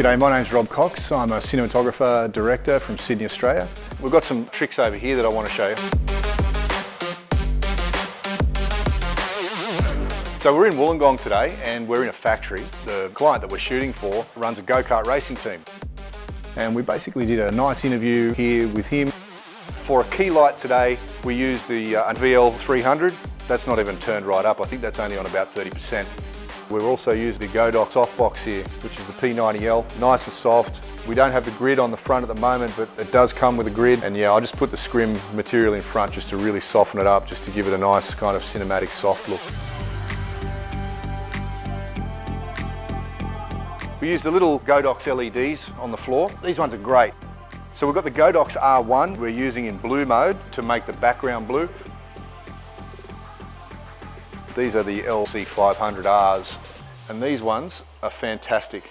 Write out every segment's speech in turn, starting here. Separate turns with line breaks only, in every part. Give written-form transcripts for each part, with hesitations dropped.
G'day, my name's Rob Cox. I'm a cinematographer director from Sydney, Australia. We've got some tricks over here that I want to show you. So we're in Wollongong today and we're in a factory. The client that we're shooting for runs a go-kart racing team. And we basically did a nice interview here with him. For a key light today, we used the VL300. That's not even turned right up. I think that's only on about 30%. We've also used the Godox softbox here, which is the P90L, nice and soft. We don't have the grid on the front at the moment, but it does come with a grid. And yeah, I just put the scrim material in front just to really soften it up, just to give it a nice kind of cinematic soft look. We used the little Godox LEDs on the floor. These ones are great. So we've got the Godox R1 we're using in blue mode to make the background blue. These are the LC500Rs, and these ones are fantastic.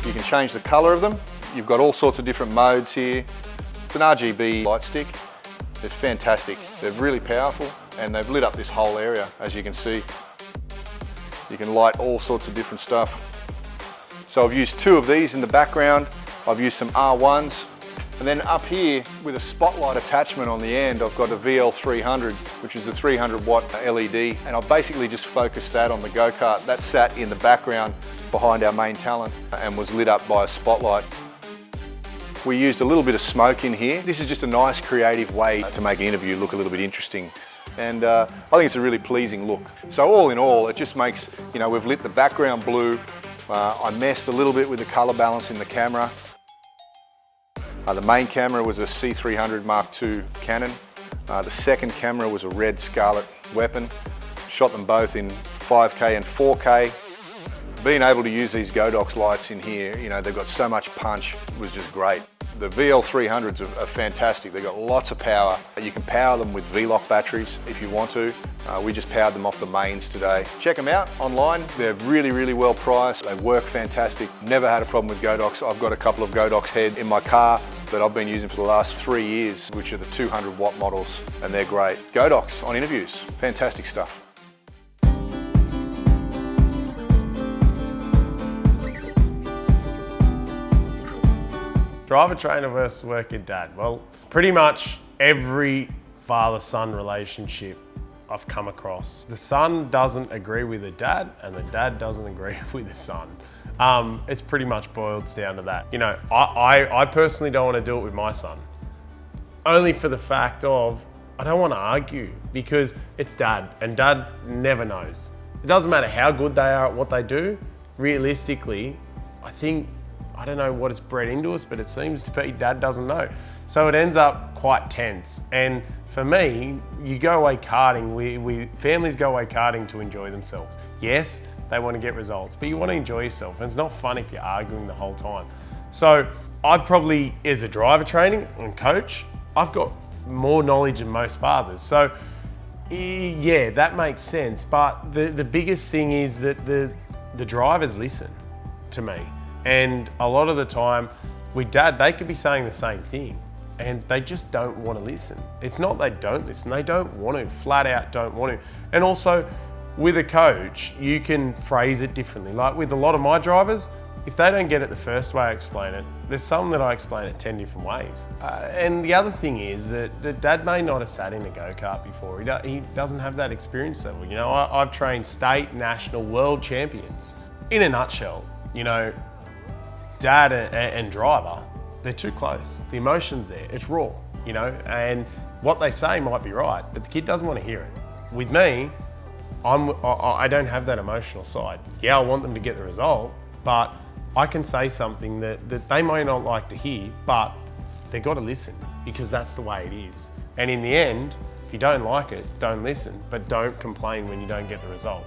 You can change the colour of them. You've got all sorts of different modes here. It's an RGB light stick. It's fantastic. They're really powerful and they've lit up this whole area, as you can see. You can light all sorts of different stuff. So I've used two of these in the background. I've used some R1s. And then up here with a spotlight attachment on the end, I've got a VL300, which is a 300 watt LED. And I've basically just focused that on the go-kart. That sat in the background behind our main talent and was lit up by a spotlight. We used a little bit of smoke in here. This is just a nice creative way to make an interview look a little bit interesting. And I think it's a really pleasing look. So all in all, it just makes, you know, we've lit the background blue. I messed a little bit with the color balance in the camera. The main camera was a C300 Mark II Canon. The second camera was a red Scarlet Weapon. Shot them both in 5K and 4K. Being able to use these Godox lights in here, you know, they've got so much punch, was just great. The VL300s are fantastic. They've got lots of power. You can power them with V-Lock batteries if you want to. We just powered them off the mains today. Check them out online. They're really, really well priced. They work fantastic. Never had a problem with Godox. I've got a couple of Godox heads in my car that I've been using for the last 3 years, which are the 200 watt models, and they're great. Godox on interviews, fantastic stuff.
Driver trainer versus working dad. Well, pretty much every father-son relationship I've come across, the son doesn't agree with the dad and the dad doesn't agree with the son. It's pretty much boils down to that. You know, I personally don't want to do it with my son. Only for the fact of, I don't want to argue because it's dad and dad never knows. It doesn't matter how good they are at what they do. Realistically, I don't know what it's bred into us, but it seems to be dad doesn't know. So it ends up quite tense. And for me, you go away karting, families go away karting to enjoy themselves. Yes, they want to get results, but you want to enjoy yourself. And it's not fun if you're arguing the whole time. So I probably, as a driver training and coach, I've got more knowledge than most fathers. So yeah, that makes sense. But the biggest thing is that the drivers listen to me. And a lot of the time with dad, they could be saying the same thing and they just don't want to listen. It's not they don't listen, they don't want to, flat out don't want to. And also with a coach, you can phrase it differently. Like with a lot of my drivers, if they don't get it the first way I explain it, there's some that I explain it 10 different ways. And the other thing is that the dad may not have sat in a go-kart before. He doesn't have that experience level. You know, I've trained state, national, world champions. In a nutshell, you know, dad and driver, they're too close. The emotion's there, it's raw, you know, and what they say might be right, but the kid doesn't want to hear it. With me, I don't have that emotional side. Yeah, I want them to get the result, but I can say something that they may not like to hear, but they've got to listen because that's the way it is. And in the end, if you don't like it, don't listen, but don't complain when you don't get the result.